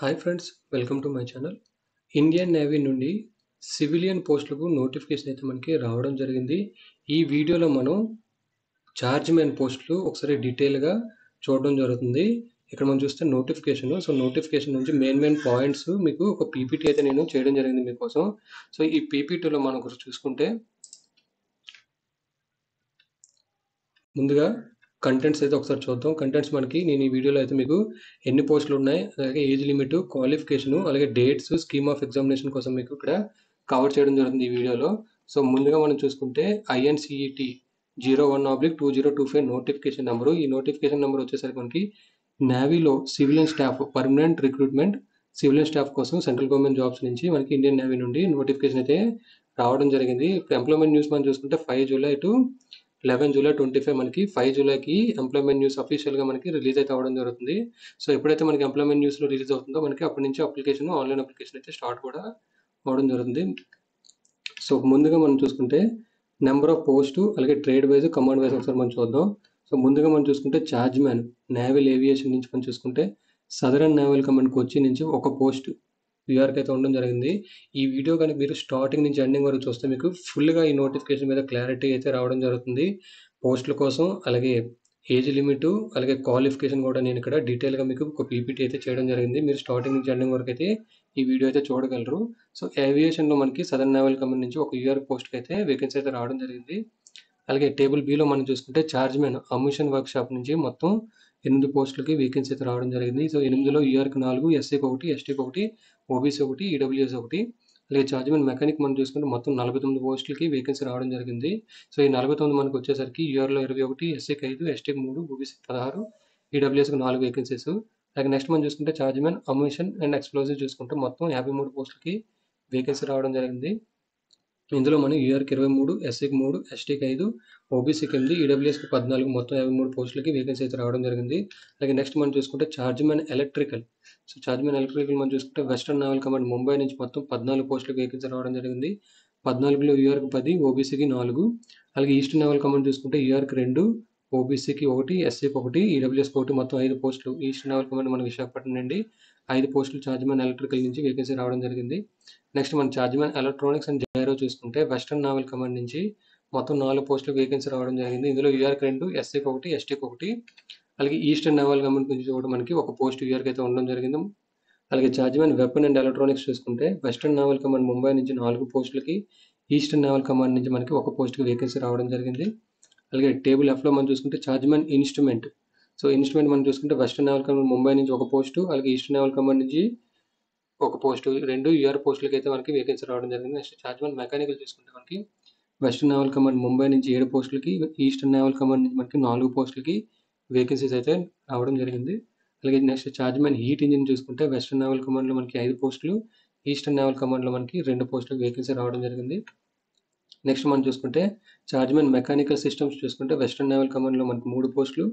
Hi friends, welcome to my channel. Indian navy నుండి civilian పోస్టులకు notification అయితే మనకి రావడం జరిగింది. ఈ వీడియోలో మనం చార్జ్ మ్యాన్ పోస్టులు ఒకసారి డీటెయిల్గా చూడడం జరుగుతుంది. ఇక్కడ మనం చూస్తే నోటిఫికేషన్ నుంచి మెయిన్ పాయింట్స్ మీకు ఒక పీపీటీ అయితే నేను చేయడం జరిగింది మీకోసం. సో ఈ పీపీటీలో మనం ఒకసారి చూసుకుంటే ముందుగా కంటెంట్స్ అయితే ఒకసారి చూద్దాం. కంటెంట్స్ మనకి నేను ఈ వీడియోలో అయితే మీకు ఎన్ని పోస్టులు ఉన్నాయి, అలాగే ఏజ్ లిమిట్, క్వాలిఫికేషన్, అలాగే డేట్స్, స్కీమ్ ఆఫ్ ఎగ్జామినేషన్ కోసం మీకు ఇక్కడ కవర్ చేయడం జరుగుతుంది ఈ వీడియోలో. సో ముందుగా మనం చూసుకుంటే INCET 01/2025 నోటిఫికేషన్ నెంబరు. ఈ నోటిఫికేషన్ నెంబర్ వచ్చేసరికి మనకి నేవీలో civilian staff permanent recruitment civilian staff కోసం సెంట్రల్ గవర్నమెంట్ జాబ్స్ నుంచి మనకి ఇండియన్ నేవీ నుండి నోటిఫికేషన్ అయితే రావడం జరిగింది. ఎంప్లాయ్మెంట్ న్యూస్ మనం చూసుకుంటే 5 జూలై టు 11 జూలై 25 మనకి 5 జూలైకి ఎంప్లాయ్మెంట్ న్యూస్ అఫీషియల్గా మనకి రిలీజ్ అయితే అవ్వడం జరుగుతుంది. సో ఎప్పుడైతే మనకి ఎంప్లాయ్మెంట్ న్యూస్లో రిలీజ్ అవుతుందో మనకి అప్పటి నుంచి ఆన్లైన్ అప్లికేషన్ అయితే స్టార్ట్ కూడా అవ్వడం జరుగుతుంది. సో ముందుగా మనం చూసుకుంటే నెంబర్ ఆఫ్ పోస్టు, అలాగే ట్రేడ్ వైజ్, కమాండ్ వైజ్ ఒకసారి మనం చూద్దాం. సో ముందుగా మనం చూసుకుంటే చార్జ్ మ్యాన్ నేవల్ ఏవియేషన్ నుంచి మనం చూసుకుంటే సదరన్ నేవల్ కమాండ్ కొచ్చి నుంచి ఒక పోస్ట్ యూఆర్కి అయితే ఉండడం జరిగింది. ఈ వీడియో కనుక మీరు స్టార్టింగ్ నుంచి ఎండింగ్ వరకు చూస్తే మీకు ఫుల్గా ఈ నోటిఫికేషన్ మీద క్లారిటీ అయితే రావడం జరుగుతుంది. పోస్టుల కోసం, అలాగే ఏజ్ లిమిట్, అలాగే క్వాలిఫికేషన్ కూడా నేను ఇక్కడ డీటెయిల్గా మీకు ఒక పీపీటీ అయితే చేయడం జరిగింది. మీరు స్టార్టింగ్ నుంచి ఎండింగ్ వరకు అయితే ఈ వీడియో అయితే చూడగలరు. సో ఏవియేషన్లో మనకి సదర్న్ నేవల్ కమాండ్ నుంచి ఒక యూఆర్ పోస్ట్కి అయితే వేకెన్సీ అయితే రావడం జరిగింది. అలాగే టేబుల్ బిలో మనం చూసుకుంటే చార్జ్ మ్యాన్ అమ్యూషన్ వర్క్ షాప్ నుంచి మొత్తం 8 పోస్టులకి వేకెన్సీ అయితే రావడం జరిగింది. సో 8లో యూఆర్కి 4, ఎస్సీకి 1, ఎస్టీకి 1, ఓబీసీ 1, ఈడబ్ల్యూఎస్ 1. అలాగే చార్జ్ మ్యాన్ మెకానిక్ మనం చూసుకుంటే మొత్తం 49 పోస్టులకి వేకెన్సీ రావడం జరిగింది. సో ఈ 49 మనకు వచ్చేసరికి యూఆర్లో 21, ఎస్సీకి 5, ఎస్టీకి 3, ఓబీసీకి 16, ఈడబ్ల్యూఎస్కి 4 వేకెన్సీస్. అలాగే నెక్స్ట్ మనం చూసుకుంటే చార్జ్ మ్యాన్ అమ్యూషన్ అండ్ ఎక్స్ప్లోజివ్ చూసుకుంటే మొత్తం 53 పోస్టులకి వేకెన్సీ రావడం జరిగింది. ఇందులో మనం యూఆర్కి 23, ఎస్సీకి 3, ఎస్టీకి 5, ఓబీసీకి 8, ఈడబ్ల్యూఎస్కి 14, మొత్తం 53 పోస్టులకి వేకెన్సీ అయితే రావడం జరిగింది. అలాగే నెక్స్ట్ మనం చూసుకుంటే charge man electrical. So charge man electrical మనం చూసుకుంటే వెస్టర్న్ నేవల్ కమాండ్ ముంబై నుంచి మొత్తం 14 పోస్టులకి వేకెన్సీ రావడం జరిగింది. 14లో యూఆర్కి 10, ఓబీసీకి 4. అలాగే ఈస్టర్న్ నేవల్ కమాండ్ చూసుకుంటే యూఆర్కి 2, ఓబీసీకి 1, ఎస్సీకి 1, ఈడబ్ల్యూఎస్కి 1, మొత్తం 5 పోస్టులు. ఈస్టర్న్ నేవల్ కమాండ్ మన విశాఖపట్నం నుండి 5 పోస్టులు చార్జ్ మ్యాన్ ఎలక్ట్రికల్ నుంచి వేకెన్సీ రావడం జరిగింది. నెక్స్ట్ మన charge man electronics and gyro చూసుకుంటే వెస్టర్న్ నేవల్ కమాండ్ నుంచి మొత్తం 4 పోస్టులు వేకెన్సీ రావడం జరిగింది. ఇందులో యూఆర్కి 2, ఎస్సీకి 1, ఎస్టీకి 1. అలాగే ఈస్టర్న్ నేవల్ కమాండ్ నుంచి కూడా మనకి ఒక పోస్ట్ యూఆర్కి అయితే ఉండడం జరిగింది. అలాగే charge man weapon and electronics చూసుకుంటే వెస్టర్న్ నేవల్ కమాండ్ ముంబై నుంచి 4 పోస్టులకి, ఈస్టర్న్ నేవల్ కమాండ్ నుంచి మనకి ఒక పోస్ట్కి వేకెన్సీ రావడం జరిగింది. అలాగే టేబుల్ ఎఫ్లో మనం చూసుకుంటే charge man instrument. So instrument మనం చూసుకుంటే వెస్టర్న్ నేవల్ కమాండ్ ముంబై నుంచి ఒక పోస్టు, అలాగే ఈస్టర్న్ నేవల్ కమాండ్ నుంచి ఒక పోస్టు, 2 యూఆర్ పోస్టులకి అయితే మనకి వేకెన్సీ రావడం జరిగింది. నెక్స్ట్ చార్జ్ మ్యాన్ మెకానికల్ చూసుకుంటే మనకి వెస్టర్న్ నేవల్ కమాండ్ ముంబై నుంచి 7 పోస్టులకి, ఈస్టర్న్ నేవల్ కమాండ్ నుంచి మనకి 4 పోస్టులకి వేకెన్సీస్ అయితే రావడం జరిగింది. అలాగే next charge man heat engine చూసుకుంటే వెస్టర్న్ నేవల్ కమాండ్లో మనకి 5 పోస్టులు, ఈస్టర్న్ నేవల్ కమాండ్లో మనకి 2 పోస్టులకు వేకెన్సీ రావడం జరిగింది. నెక్స్ట్ మనం చూసుకుంటే చార్జ్ మ్యాన్ మెకానికల్ సిస్టమ్స్ చూసుకుంటే వెస్టర్న్ నేవల్ కమాండ్లో మనకి 3 పోస్టులు,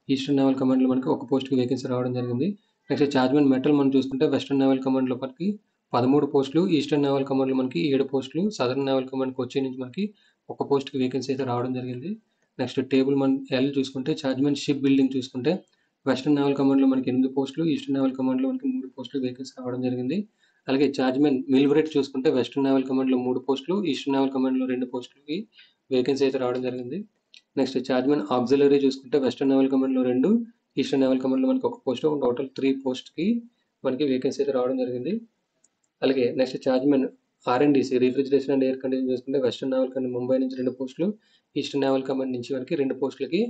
ఈస్టర్న్ నేవల్ కమాండ్లో మనకి ఒక పోస్ట్కి వేకెన్సీ రావడం జరిగింది. నెక్స్ట్ చార్జ్ మ్యాన్ మెటల్ మనం చూసుకుంటే వెస్టర్న్ నేవల్ కమాండ్లో మనకి 13 పోస్టులు, ఈస్టర్న్ నేవల్ కమాండ్లో మనకి 7 పోస్టులు, సదర్న్ నేవల్ కమాండ్ కొచ్చి నుంచి మనకి ఒక పోస్ట్కి వేకెన్సీ అయితే రావడం జరిగింది. నెక్స్ట్ టేబుల్ మన ఎల్ చూసుకుంటే చార్జ్ మ్యాన్ షిప్ బిల్డింగ్ చూసుకుంటే వెస్టర్న్ నేవల్ కమాండ్లో మనకి 8 పోస్టులు, ఈస్టర్న్ నేవల్ కమాండ్లో మనకి 3 పోస్టులు వేకెన్సీ రావడం జరిగింది. అలాగే చార్జ్ మ్యాన్ మిల్వరేట్ చూసుకుంటే వెస్టర్న్ నేవల్ కమాండ్లో 3 పోస్టులు, ఈస్టర్న్ నేవల్ కమాండ్లో 2 పోస్టులకి వేకెన్సీ అయితే రావడం జరిగింది. నెక్స్ట్ చార్జ్ మ్యాన్ ఆక్సిలరీ చూసుకుంటే వెస్టర్న్ నేవల్ కమాండ్లో 2, ఈస్టర్న్ నేవల్ కమాండ్లో మనకి ఒక పోస్టు, టోటల్ 3 పోస్ట్కి మనకి వేకెన్సీ అయితే రావడం జరిగింది. అలాగే నెక్స్ట్ చార్జ్ మ్యాన్ ఆర్ఎండ్డిసి రిఫ్రిజిరేషన్ అండ్ ఎయిర్ కండిషన్ చూసుకుంటే వెస్టర్న్ నేవల్ కమాండ్ ముంబై నుంచి 2 పోస్టులు, ఈస్టర్న్ నేవల్ కమాండ్ నుంచి మనకి 2 పోస్టులకి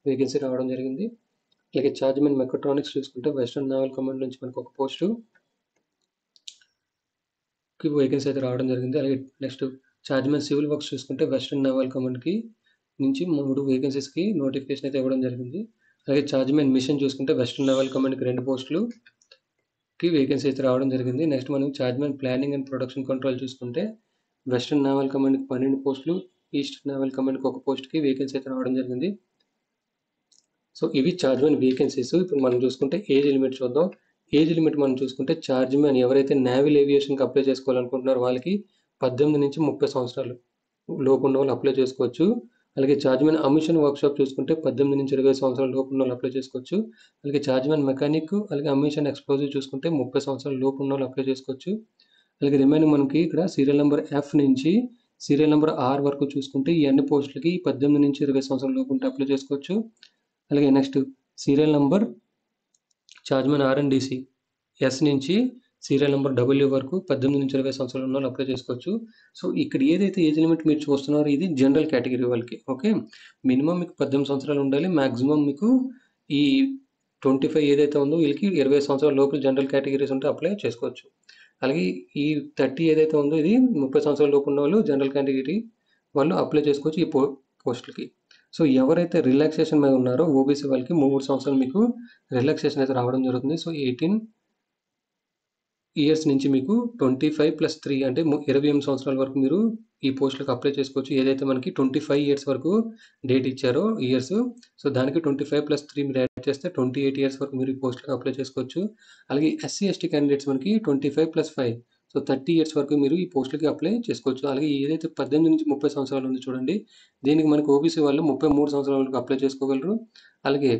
వేకెన్సీ రావడం జరిగింది. అలాగే చార్జ్ మ్యాన్ మెకాట్రానిక్స్ చూసుకుంటే వెస్టర్న్ నేవల్ కమాండ్ నుంచి మనకు ఒక పోస్టు వేకెన్సీ అయితే రావడం జరిగింది. అలాగే next charge man civil works చూసుకుంటే వెస్టర్న్ నేవల్ కమాండ్కి నుంచి 3 వేకెన్సీస్కి నోటిఫికేషన్ అయితే ఇవ్వడం జరిగింది. అలాగే చార్జ్ మ్యాన్ మిషన్ చూసుకుంటే వెస్టర్న్ నేవల్ కమాండ్కి 2 పోస్టులుకి వేకెన్సీ అయితే రావడం జరిగింది. నెక్స్ట్ మనం charge man planning and production control చూసుకుంటే వెస్టర్న్ నేవల్ కమాండ్కి 12 పోస్టులు, ఈస్టర్న్ నేవల్ కమాండ్కి ఒక పోస్ట్కి వేకెన్సీ అయితే రావడం జరిగింది. సో ఇవి చార్జ్ మ్యాన్ వేకెన్సీస్. ఇప్పుడు మనం చూసుకుంటే ఏజ్ లిమిట్ చూద్దాం. ఏజ్ లిమిట్ మనం చూసుకుంటే చార్జ్ మ్యాన్ ఎవరైతే నేవల్ ఏవియేషన్కి అప్లై చేసుకోవాలనుకుంటున్నారో వాళ్ళకి 18 నుంచి 30 సంవత్సరాలు లోపు ఉన్న వాళ్ళు అప్లై చేసుకోవచ్చు. అలాగే చార్జ్‌మెన్ అమ్యూషన్ వర్క్‌షాప్ చూసుకుంటే 18 నుంచి 20 సంవత్సరాల లోపు ఉన్నోళ్ళు అప్లై చేసుకోవచ్చు. అలాగే చార్జ్‌మెన్ మెకానిక్, అలాగే అమ్యూషన్ ఎక్స్‌ప్లోజివ్ చూసుకుంటే 30 సంవత్సరాల లోపు ఉన్నోళ్ళు అప్లై చేసుకోవచ్చు. అలాగే రిమైనింగ్ మనకి ఇక్కడ సీరియల్ నంబర్ ఎఫ్ నుంచి సీరియల్ నంబర్ ఆర్ వరకు చూసుకుంటే ఈ అన్ని పోస్టులకి 18 నుంచి 20 సంవత్సరాల లోపు ఉంటే అప్లై చేసుకోవచ్చు. అలాగే next serial number chargemen R and DC S నుంచి సీరియల్ నంబర్ డబ్ల్యూ వరకు 18 నుంచి 20 సంవత్సరాలు ఉన్న వాళ్ళు అప్లై చేసుకోవచ్చు. సో ఇక్కడ ఏదైతే ఏజ్ లిమిట్ మీరు చూస్తున్నారో ఇది జనరల్ కేటగిరీ వాళ్ళకి. ఓకే, మినిమం మీకు 18 సంవత్సరాలు ఉండాలి. మాక్సిమం మీకు ఈ 25 ఏదైతే ఉందో వీళ్ళకి 20 సంవత్సరాల లోపల జనరల్ కేటగిరీస్ ఉంటే అప్లై చేసుకోవచ్చు. అలాగే ఈ 30 ఏదైతే ఉందో ఇది 30 సంవత్సరాల లోపు ఉన్న వాళ్ళు జనరల్ కేటగిరీ వాళ్ళు అప్లై చేసుకోవచ్చు ఈ పోస్టులకి. సో ఎవరైతే రిలాక్సేషన్ మీద ఉన్నారో ఓబీసీ వాళ్ళకి 3 సంవత్సరాలు మీకు రిలాక్సేషన్ అయితే రావడం జరుగుతుంది. సో 18 ఇయర్స్ నుంచి మీకు 25+3 అంటే 28 సంవత్సరాల వరకు మీరు ఈ పోస్టులకు అప్లై చేసుకోవచ్చు. ఏదైతే మనకి 25 ఇయర్స్ వరకు డేట్ ఇచ్చారో ఇయర్స్, సో దానికి 25+3 మీరు యాడ్ చేస్తే 28 ఇయర్స్ వరకు మీరు ఈ పోస్టులకు అప్లై చేసుకోవచ్చు. అలాగే ఎస్సీ ఎస్టీ క్యాండిడేట్స్ మనకి 25+5 సో 30 ఇయర్స్ వరకు మీరు ఈ పోస్టులకి అప్లై చేసుకోవచ్చు. అలాగే ఏదైతే 18 నుంచి 30 సంవత్సరాలు ఉంది చూడండి, దీనికి మనకి ఓబీసీ వాళ్ళు 33 సంవత్సరాల వరకు అప్లై చేసుకోగలరు. అలాగే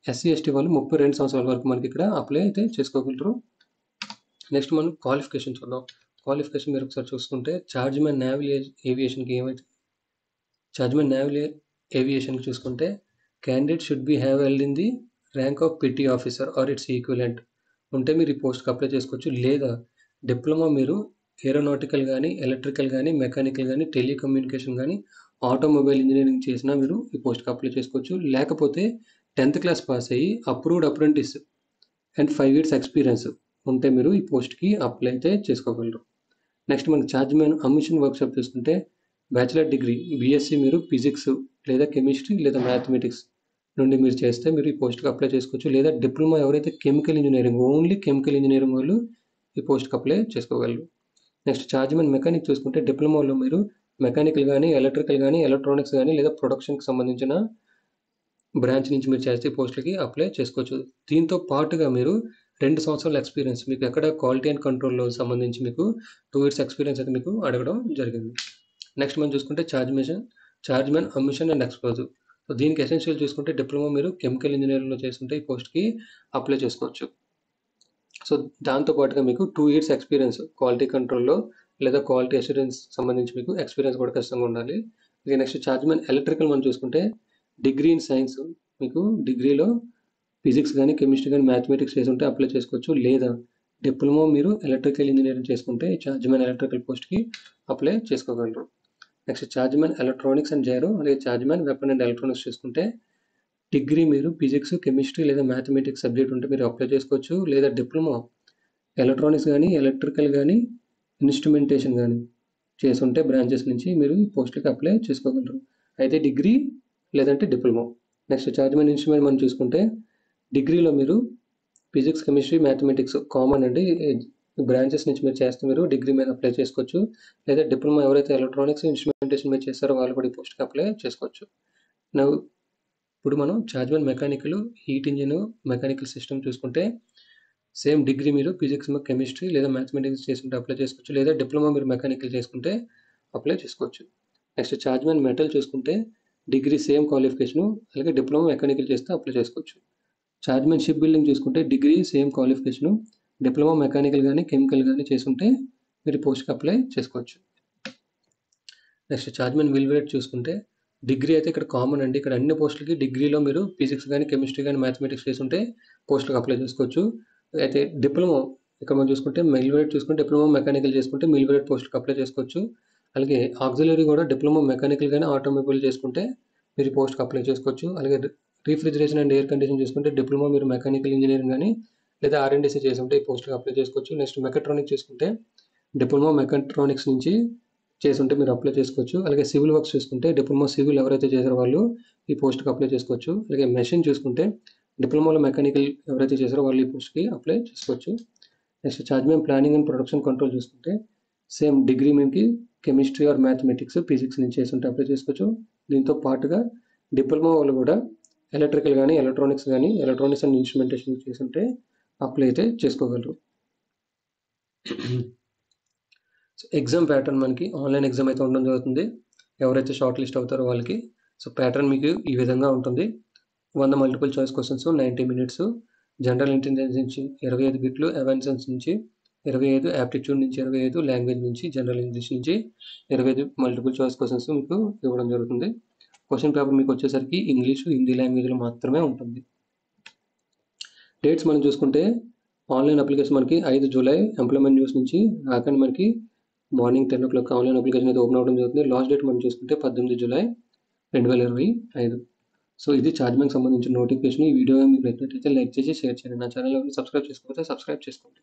ఎస్సీ ఎస్టీ వాళ్ళు 32 సంవత్సరాల వరకు మనకి ఇక్కడ అప్లై అయితే చేసుకోగలరు. నెక్స్ట్ మనం క్వాలిఫికేషన్ చూద్దాం. క్వాలిఫికేషన్ మీరు ఒకసారి చూసుకుంటే చార్జ్‌మెన్ నేవల్ ఏవియేషన్కి ఏమైతే చార్జ్‌మెన్ నేవల్ ఏవియేషన్కి చూసుకుంటే candidate should be have held in the rank of petty officer or its equivalent ఉంటే మీరు ఈ పోస్ట్కి అప్లై చేసుకోవచ్చు. లేదా డిప్లొమా మీరు ఏరోనాటికల్ కానీ, ఎలక్ట్రికల్ కానీ, మెకానికల్ కానీ, టెలికమ్యూనికేషన్ కానీ, ఆటోమొబైల్ ఇంజనీరింగ్ చేసినా మీరు ఈ పోస్ట్కి అప్లై చేసుకోవచ్చు. లేకపోతే 10th క్లాస్ పాస్ అయ్యి approved apprentice and 5 years experience ఉంటే మీరు ఈ పోస్ట్కి అప్లై అయితే చేసుకోగలరు. నెక్స్ట్ మనకి చార్జ్‌మెన్ అమ్యూషన్ వర్క్షాప్ చూసుకుంటే బ్యాచిలర్ డిగ్రీ బీఎస్సీ మీరు ఫిజిక్స్ లేదా కెమిస్ట్రీ లేదా మ్యాథమెటిక్స్ నుండి మీరు చేస్తే మీరు ఈ పోస్ట్కి అప్లై చేసుకోవచ్చు. లేదా డిప్లొమా ఎవరైతే chemical engineering only chemical engineering వాళ్ళు ఈ పోస్ట్కి అప్లై చేసుకోగలరు. నెక్స్ట్ చార్జ్‌మెన్ మెకానిక్ చూసుకుంటే డిప్లొమాలో మీరు మెకానికల్ కానీ, ఎలక్ట్రికల్ కానీ, ఎలక్ట్రానిక్స్ కానీ లేదా ప్రొడక్షన్కి సంబంధించిన బ్రాంచ్ నుంచి మీరు చేస్తే పోస్టులకి అప్లై చేసుకోవచ్చు. దీంతో పాటుగా మీరు 2 సంవత్సరాల ఎక్స్పీరియన్స్ మీకు ఎక్కడ క్వాలిటీ అండ్ కంట్రోల్‌లో సంబంధించి మీకు 2 years ఎక్స్పీరియన్స్ అయితే మీకు అడగడం జరిగింది. నెక్స్ట్ మనం చూసుకుంటే చార్జ్‌మెన్ అమ్యూషన్ అండ్ ఎక్స్‌ప్లోజివ్. సో దీనికి ఎసెన్షియల్ చూసుకుంటే డిప్లొమా మీరు కెమికల్ ఇంజనీరింగ్‌లో చేస్తుంటే ఈ పోస్ట్‌కి అప్లై చేసుకోవచ్చు. సో దాంతో పాటుగా మీకు 2 years ఎక్స్పీరియన్స్ క్వాలిటీ కంట్రోల్‌లో లేదా క్వాలిటీ అష్యూరెన్స్ సంబంధించి మీకు ఎక్స్పీరియన్స్ కూడా ఖచ్చితంగా ఉండాలి. ఇక నెక్స్ట్ చార్జ్‌మెన్ ఎలక్ట్రికల్ మనం చూసుకుంటే డిగ్రీ ఇన్ సైన్స్ మీకు డిగ్రీలో ఫిజిక్స్ కానీ, కెమిస్ట్రీ కానీ, మ్యాథమెటిక్స్ చేసి ఉంటే అప్లై చేసుకోవచ్చు. లేదా డిప్లొమా మీరు ఎలక్ట్రికల్ ఇంజనీరింగ్ చేసుకుంటే చార్జ్‌మెన్ ఎలక్ట్రికల్ పోస్ట్‌కి అప్లై చేసుకోగలరు. Next chargemen electronics and gyro అలాగే చార్జ్‌మెన్ వెపన్ అండ్ ఎలక్ట్రానిక్స్ చూసుకుంటే డిగ్రీ మీరు ఫిజిక్స్, కెమిస్ట్రీ లేదా మ్యాథమెటిక్స్ సబ్జెక్ట్ ఉంటే మీరు అప్లై చేసుకోవచ్చు. లేదా డిప్లొమా ఎలక్ట్రానిక్స్ కానీ, ఎలక్ట్రికల్ కానీ, ఇన్స్ట్రుమెంటేషన్ కానీ చేసుంటే బ్రాంచెస్ నుంచి మీరు ఈ పోస్ట్‌లకి అప్లై చేసుకోగలరు. అయితే డిగ్రీ లేదంటే డిప్లొమా. నెక్స్ట్ చార్జ్‌మెన్ ఇన్స్ట్రుమెంట్ మనం చూసుకుంటే డిగ్రీలో మీరు ఫిజిక్స్, కెమిస్ట్రీ, మ్యాథమెటిక్స్ కామన్ అండి. బ్రాంచెస్ నుంచి మీరు చేస్తే మీరు డిగ్రీ మీద అప్లై చేసుకోవచ్చు. లేదా డిప్లొమా ఎవరైతే ఎలక్ట్రానిక్స్, ఇన్స్ట్రుమెంటేషన్ మీద చేస్తారో వాళ్ళు కూడా ఈ పోస్ట్‌కి అప్లై చేసుకోవచ్చు. నౌ ఇప్పుడు మనం chargemen mechanical, heat engine, mechanical system చూసుకుంటే సేమ్ డిగ్రీ మీరు ఫిజిక్స్, కెమిస్ట్రీ లేదా మ్యాథమెటిక్స్ చేసుకుంటే అప్లై చేసుకోవచ్చు. లేదా డిప్లొమా మీరు మెకానికల్ చేసుకుంటే అప్లై చేసుకోవచ్చు. నెక్స్ట్ చార్జ్‌మెన్ మెటల్ చూసుకుంటే డిగ్రీ సేమ్ క్వాలిఫికేషను అలాగే డిప్లొమా మెకానికల్ చేస్తే అప్లై చేసుకోవచ్చు. చార్జ్‌మెన్ షిప్ బిల్డింగ్ చూసుకుంటే degree same qualification diploma mechanical కానీ, కెమికల్ కానీ చేసుంటే మీరు పోస్ట్‌కి అప్లై చేసుకోవచ్చు. నెక్స్ట్ చార్జ్‌మెన్ మిల్వేట్ చూసుకుంటే డిగ్రీ అయితే ఇక్కడ కామన్ అండి. ఇక్కడ అన్ని పోస్టులకి డిగ్రీలో మీరు ఫిజిక్స్ కానీ, కెమిస్ట్రీ కానీ, మ్యాథమెటిక్స్ చేసుంటే పోస్ట్‌కి అప్లై చేసుకోవచ్చు. అయితే డిప్లొమా ఇక్కడ మనం చూసుకుంటే మిల్వేట్ చూసుకుంటే డిప్లొమా మెకానికల్ చేసుకుంటే మిల్వేట్ పోస్ట్‌కి అప్లై చేసుకోవచ్చు. అలాగే ఆక్సిలరీ కూడా డిప్లొమా మెకానికల్ కానీ, ఆటోమొబైల్ చేసుకుంటే మీరు ఈ పోస్ట్‌కి అప్లై చేసుకోవచ్చు. అలాగే రిఫ్రిజిరేషన్ అండ్ ఎయిర్ కండిషన్ చూసుకుంటే డిప్లొమా మీరు మెకానికల్ ఇంజనీరింగ్ కానీ లేదా ఆర్ఎండ్‌సీ చేసుంటే ఈ పోస్ట్‌కి అప్లై చేసుకోవచ్చు. నెక్స్ట్ మెకాట్రానిక్స్ చూసుకుంటే డిప్లొమా మెకాట్రానిక్స్ నుంచి చేసుంటే మీరు అప్లై చేసుకోవచ్చు. అలాగే సివిల్ వర్క్స్ చూసుకుంటే డిప్లొమా సివిల్ ఎవరైతే చేశారో వాళ్ళు ఈ పోస్ట్‌కి అప్లై చేసుకోవచ్చు. అలాగే మెషిన్ చూసుకుంటే డిప్లొమాలో మెకానికల్ ఎవరైతే చేశారో వాళ్ళు ఈ పోస్ట్‌కి అప్లై చేసుకోవచ్చు. Next chargemen planning and production control చూసుకుంటే సేమ్ డిగ్రీ మీకి కెమిస్ట్రీ ఆర్ మ్యాథమెటిక్స్, ఫిజిక్స్ నుంచి చేసుంటే అప్లై చేసుకోవచ్చు. దీంతో పాటుగా డిప్లొమా వాళ్ళు కూడా ఎలక్ట్రికల్ కానీ, ఎలక్ట్రానిక్స్ కానీ, ఎలక్ట్రానిక్స్ అండ్ ఇన్స్ట్రుమెంటేషన్ చేసుంటే అప్లై అయితే చేసుకోగలరు. సో ఎగ్జామ్ ప్యాటర్న్ మనకి ఆన్లైన్ ఎగ్జామ్ అయితే ఉండడం జరుగుతుంది. ఎవరైతే షార్ట్ లిస్ట్ అవుతారో వాళ్ళకి. సో ప్యాటర్న్ మీకు ఈ విధంగా ఉంటుంది. 100 multiple choice questions 90 minutes, general intelligence నుంచి 25 బిట్లు, అవాన్సెన్స్ నుంచి 25, యాప్టిట్యూడ్ నుంచి 25, లాంగ్వేజ్ నుంచి జనరల్ ఇంగ్లీష్ నుంచి 25 మల్టిపుల్ చాయిస్ క్వశ్చన్స్ మీకు ఇవ్వడం జరుగుతుంది. క్వశ్చన్ పేపర్ మీకు వచ్చేసరికి ఇంగ్లీషు, హిందీ లాంగ్వేజ్లో మాత్రమే ఉంటుంది. డేట్స్ మనం చూసుకుంటే ఆన్లైన్ అప్లికేషన్ మనకి 5 జూలై ఎంప్లాయ్మెంట్ న్యూస్ నుంచి రాకండి మనకి మార్నింగ్ 10 o'clock ఆన్లైన్ అప్లికేషన్ అయితే ఓపెన్ అవ్వడం జరుగుతుంది. లాస్ట్ డేట్ మనం చూసుకుంటే 18 జూలై 2025. సో ఇది ఛార్జ్ బ్యాంక్ సంబంధించిన నోటిఫికేషన్. ఈ వీడియో మీకు నచ్చినట్లయితే లైక్ చేసి షేర్ చేయండి. నా ఛానల్ సబ్స్క్రైబ్ చేసుకోకపోతే సబ్స్క్రైబ్ చేసుకోండి.